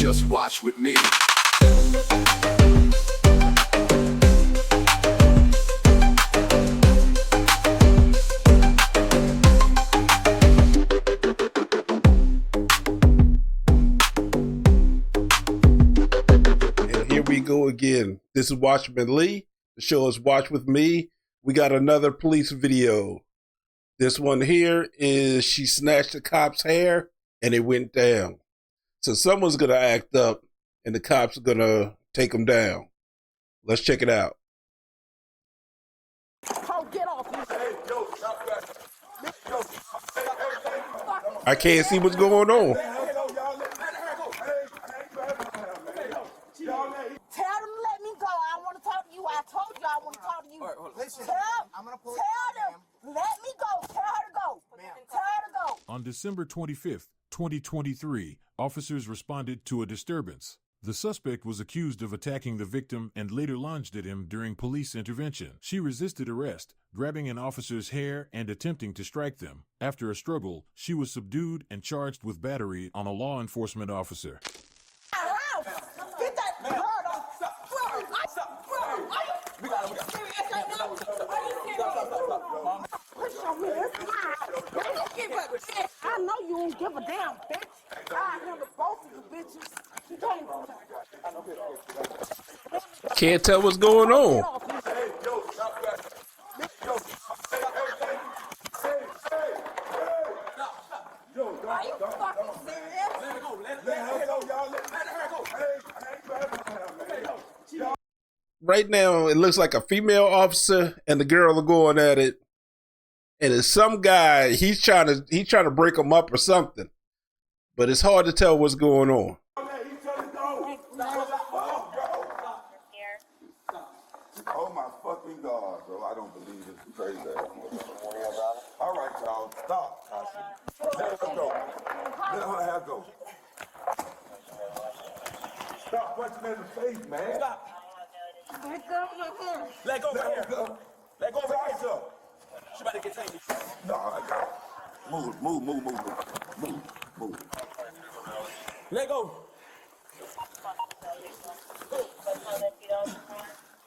Just watch with me. And here we go again. This is Watchman Lee. The show is Watch With Me. We got another police video. This one here is she snatched the cop's hair and it went down. So someone's going to act up and the cops are going to take them down. Let's check it out. Oh, get off me. I can't see what's going on. Tell them to let me go. I want to talk to you. I told you I want to talk to you. Listen, I'm gonna pull Tell them, let me go. Tell her to go. Tell her to go. On December 25th, 2023, officers responded to a disturbance. The suspect was accused of attacking the victim and later lunged at him during police intervention. She resisted arrest, grabbing an officer's hair and attempting to strike them. After a struggle, she was subdued and charged with battery on a law enforcement officer. Get that bird off. Push on me. I know you don't give a damn, bitch. I handle both of you bitches. You can't. Can't tell what's going on. Are you fucking serious? Right now, it looks like a female officer and the girl are going at it. And it's some guy, he's trying to break them up or something. But it's hard to tell what's going on. Oh my fucking God, bro. I don't believe this crazy. All right, y'all. Stop. Let her go. Let her have go. Stop punching in the face, man. Stop. Let go. let go Let right her here. go. Let go right Rise here. up. She about to get taken. No, I got it. Move. Let go.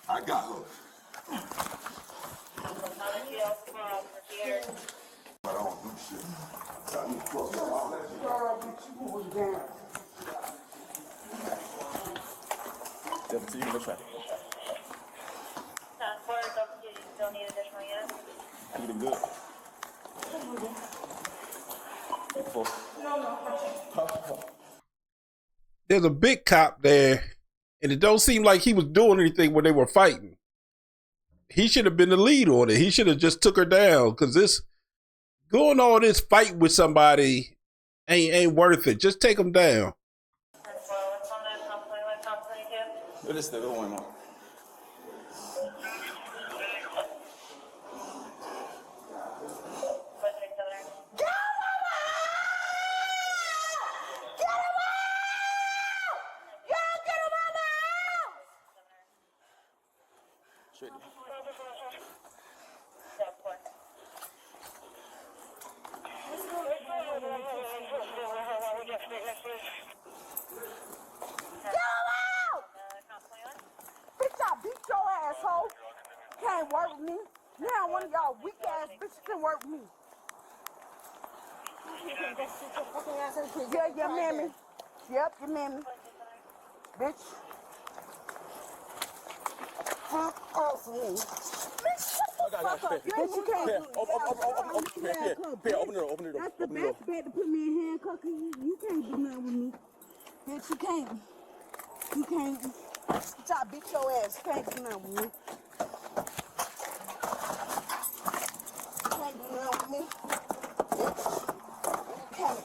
I got her. I don't do shit. I need to close my mouth. See you. Let's try. Don't need additional units. You did good. There's a big cop there, and it don't seem like he was doing anything when they were fighting. He should have been the lead on it. He should have just took her down, because this going all this fight with somebody ain't worth it. Just take them down. What is still going on? Bitch, I beat your asshole. Can't work with me. Now one of y'all weak ass bitches can work with me. Yeah, your mammy. Yep, your mammy. Bitch. Fuck off me. Bitch, shut the fuck up. Bitch, you can't. Here, open the door. That's the best bet to put me in handcuffs. You can't do nothing with me. Bitch, you can't. You can't. Bitch, I beat your ass. You can't do nothing with me. You can't do nothing with me. Bitch, you can't.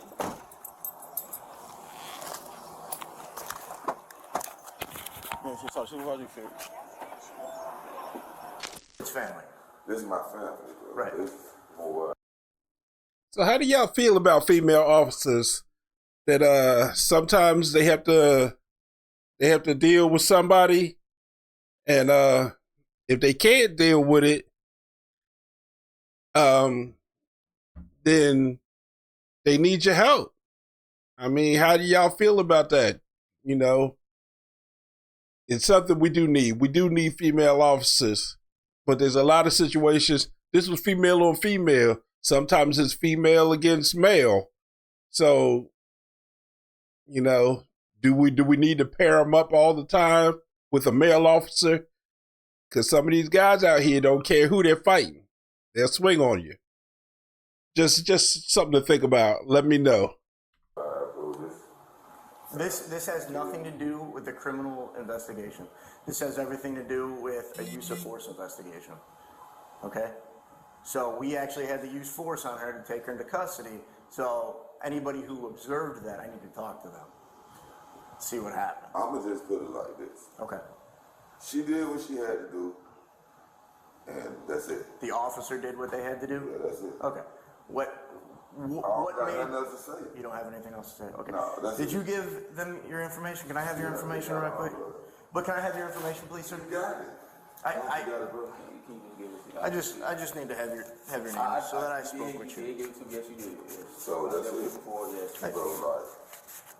So how do you feel? It's family. This is my family. Bro. Right. This is more. So how do y'all feel about female officers that sometimes they have to deal with somebody, and if they can't deal with it, then they need your help. I mean, how do y'all feel about that? You know, it's something we do need. We do need female officers, but there's a lot of situations. This was female on female. Sometimes it's female against male. So, you know, do we need to pair them up all the time with a male officer? Because some of these guys out here don't care who they're fighting. They'll swing on you. Just something to think about. Let me know. This has nothing to do with the criminal investigation. This has everything to do with a use of force investigation. Okay? So we actually had to use force on her to take her into custody. So anybody who observed that, I need to talk to them. See what happened. I'm going to just put it like this. Okay. She did what she had to do, and that's it. The officer did what they had to do? Yeah, that's it. Okay. What I don't got made... nothing else to say. You don't have anything else to say? Okay. No, that's Did it. you give them your information? Can I have your information real quick? But can I have your information, please, sir? You got it. I You got it, bro. I just need to have your name so that I spoke with you. Yes, you did. So that's it. Bro, like,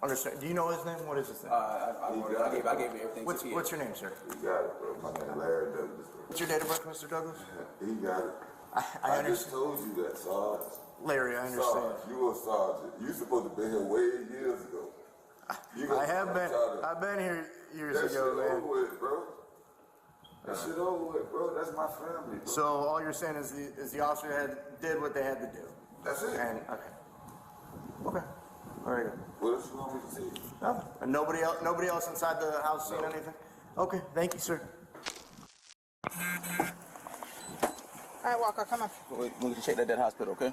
Understand? Do you know his name? What is his name? I gave everything What's your name, sir? you got it, bro. My name Larry Douglas. What's your date of birth, Mr. Douglas? He got it. I I understand. just told you that, Sarge. Larry, I understand. Sarge, you a sergeant. You supposed to be here way years ago. I have been. I've been here years That shit ago, man. over with, bro. That shit over with, bro. That's my family, bro. So all you're saying is the officer did what they had to do. That's it. And okay. All right. What else you want me to say? No. And nobody else inside the house seen anything? Okay. Thank you, sir. All right, Walker, come on. Wait, we'll get you checked at that hospital, okay?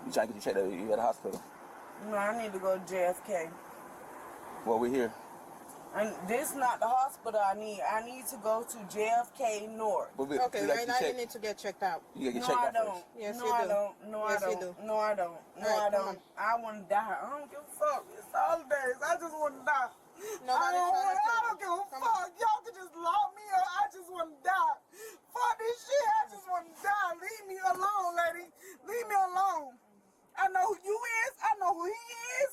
You trying to get you checked at the hospital. No, I need to go to JFK. Well, we're here. And this is not the hospital I need. I need to go to JFK North. But Okay, right now you need to get checked out. You gotta get No, checked I out don't. first. Yes, no, you I do. don't. No, Yes, I you don't. do. No, I don't. No, All right, I come don't. I want to die. I don't give a fuck. It's holidays. I just want to die. Nobody's trying to I kill don't give a you. Come fuck. on. Y'all can just lock me up. I just want to die. Fuck this shit. I just want to die. Leave me alone, lady. Leave me alone. I know who you is. I know who he is.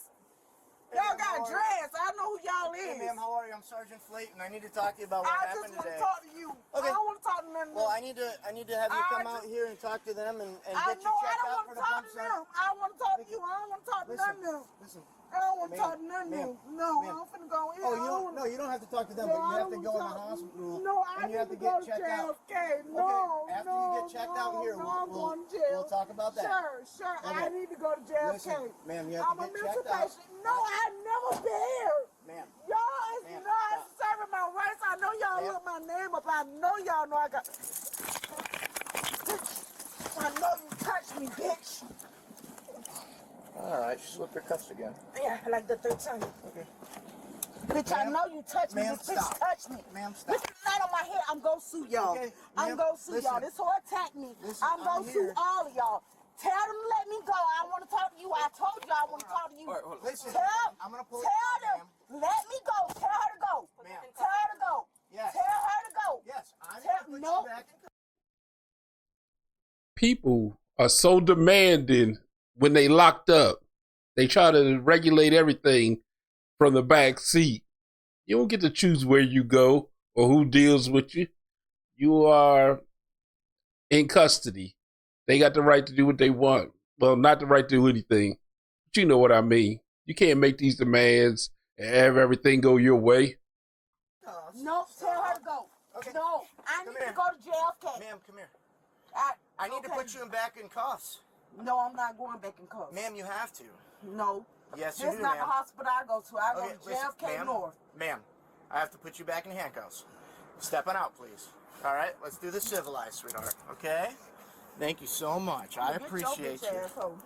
Y'all got dress. I know who y'all Hey, is. ma'am, how are you? I'm Sergeant Flate, and I need to talk to you about what I happened just want today. to talk to you. Okay. I don't want to talk to none of them. Well, I need to have you come out here and talk to them and I get know you I checked don't out want for to the talk bump to sir. them. I want to talk to you. I don't want to talk to none of them. Listen. I don't want to Ma'am, talk to none of them. No, ma'am. I'm finna go in. Oh, I don't no, you don't have to talk to them, Yeah, but you I have to don't go in the wanna talk- hospital No, I and you have to need get go to checked out. JFK. No, Okay, after no, you get checked out here, no, I'm we'll going to jail. we'll talk about that. Sure. Okay. I need to go to JFK. Listen, ma'am, you have I'm to a get mental checked out. patient. No, I've never been here. Ma'am. Y'all is Ma'am, not stop. serving my rights. I know y'all Ma'am. look my name up. I know y'all know I got. I know you touched me, bitch. All right, she slipped her cuffs again. Yeah, like the third time. Okay. Bitch, I Ma'am. know you touched me. Ma'am, This bitch stop. touched me. Ma'am, stop. This is not on my head. I'm gonna sue y'all. Okay, I'm ma'am, gonna sue y'all. listen. This whole attack me. Listen, I'm gonna I'm sue here. all of y'all. Tell them to let me go. I want to talk to you. I told you I want to talk to you. All right, hold on. Listen, Tell, I'm gonna pull tell it them. Let me go. Tell her to go. Ma'am. Tell her to go. Yes. Tell her to go. Yes, I'm Tell- gonna put no. you back in People are so demanding when they locked up. They try to regulate everything from the back seat. You don't get to choose where you go or who deals with you. You are in custody. They got the right to do what they want. Well, not the right to do anything, but you know what I mean. You can't make these demands and have everything go your way. No, tell her to go. Okay. No, I Come need here. to go to JFK. Ma'am, come here. I I need to okay. put you back in cuffs. No, I'm not going back in cuffs. Ma'am, you have to. No. Yes, you This do, not ma'am. the hospital I go to. I go Okay, to listen, JFK ma'am. North. Ma'am, I have to put you back in handcuffs. Stepping out, please. All right, let's do this civilized, sweetheart. Okay? Thank you so much. I Get your appreciate bitch you. asshole.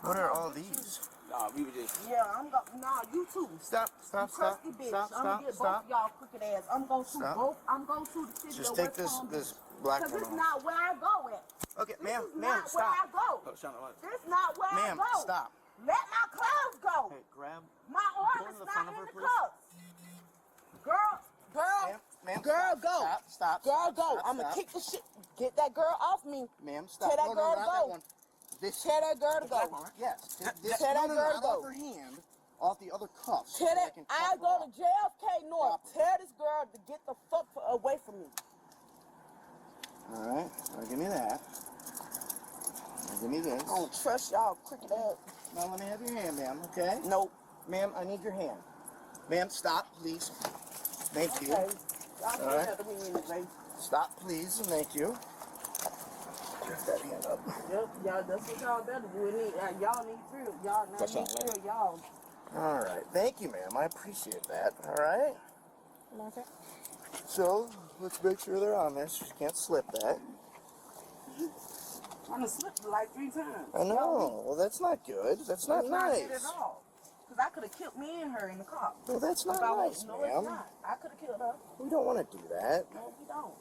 What are all these? Nah, we were just. Yeah, I'm going. Nah, you too. Stop, stop, You stop, crusty bitch. stop, I'm gonna stop, get stop. both y'all crooked ass. I'm gonna sue Stop. both. I'm gonna sue the city Just of take West this Palm this Beach. black Cause one this off. not where I go at. Okay, This ma'am, is ma'am, not where I stop. go. Oh, Shauna, what? This not where Ma'am, I go. stop. Let my clothes go. Hey, grab. My arm is to the not front of in her, the please. cuffs. Girl, Ma'am, ma'am, girl, stop, go. Stop, stop, Girl, stop, go. stop, I'm gonna stop. kick the shit. Get that girl off me. Ma'am, stop. Tell that no, girl not go. that one. This. Tell that girl to That go. one. Yes. Tell that girl to not go. off her hand. off the other cuffs. Tell so that can I cuff her go off. to JFK North. Properly. Tell this girl to get the fuck away from me. All right, now give me that. Now give me this. I don't trust y'all cricket ass. Now let me have your hand, ma'am, okay? Nope. Ma'am, I need your hand. Ma'am, stop, please. Thank you. Okay. Y'all All right. can't have me anyway. Stop, please, and thank you. Lift that hand up. Yep, y'all, that's what y'all better do. Y'all need thrill. Y'all not That's need all right. thrill. Y'all. All right, thank you, ma'am. I appreciate that. All right. Okay. So let's make sure they're on there. So you can't slip that. I'm gonna slip like 3 times. I know. Well, that's not good. That's not It's not nice. good at all. Cause I could have killed me and her in the car. No, that's not If I was- nice, No, it's ma'am. not. I could have killed her. We don't want to do that. No, we don't.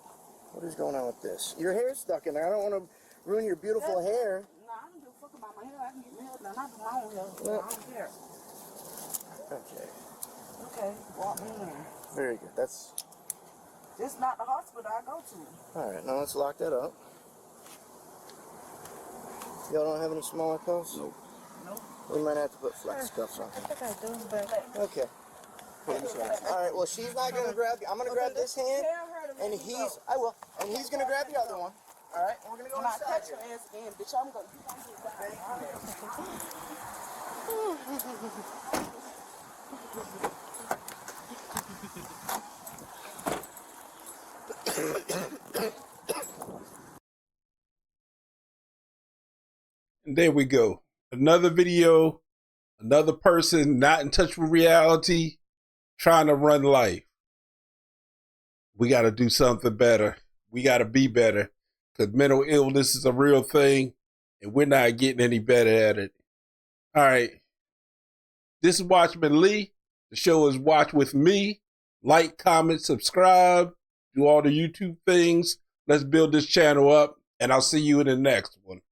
What is going on with this? Your hair's stuck in there. I don't want to ruin your beautiful hair. No, I don't give a fuck about my hair. I can get my hair done. I do my own hair. No. I don't care. Okay. Okay, walk me in. Very good. That's This not the hospital I go to. all right. Now let's lock that up. Y'all don't have any smaller cuffs? Nope. Nope. We might have to put flex cuffs on. I think I do, but Okay. All right. Well, she's not gonna grab you. I'm gonna grab this hand, Tell her to let and me he's. go. I will. And he's gonna grab the other one. All right. And we're gonna go When I inside catch here. your ass again, bitch, I'm gonna. You gonna get down. And there we go. Another video, another person not in touch with reality, trying to run life. We got to do something better. We got to be better because mental illness is a real thing and we're not getting any better at it. All right. This is Watchman Lee. The show is Watch With Me. Like, comment, subscribe, do all the YouTube things. Let's build this channel up, and I'll see you in the next one.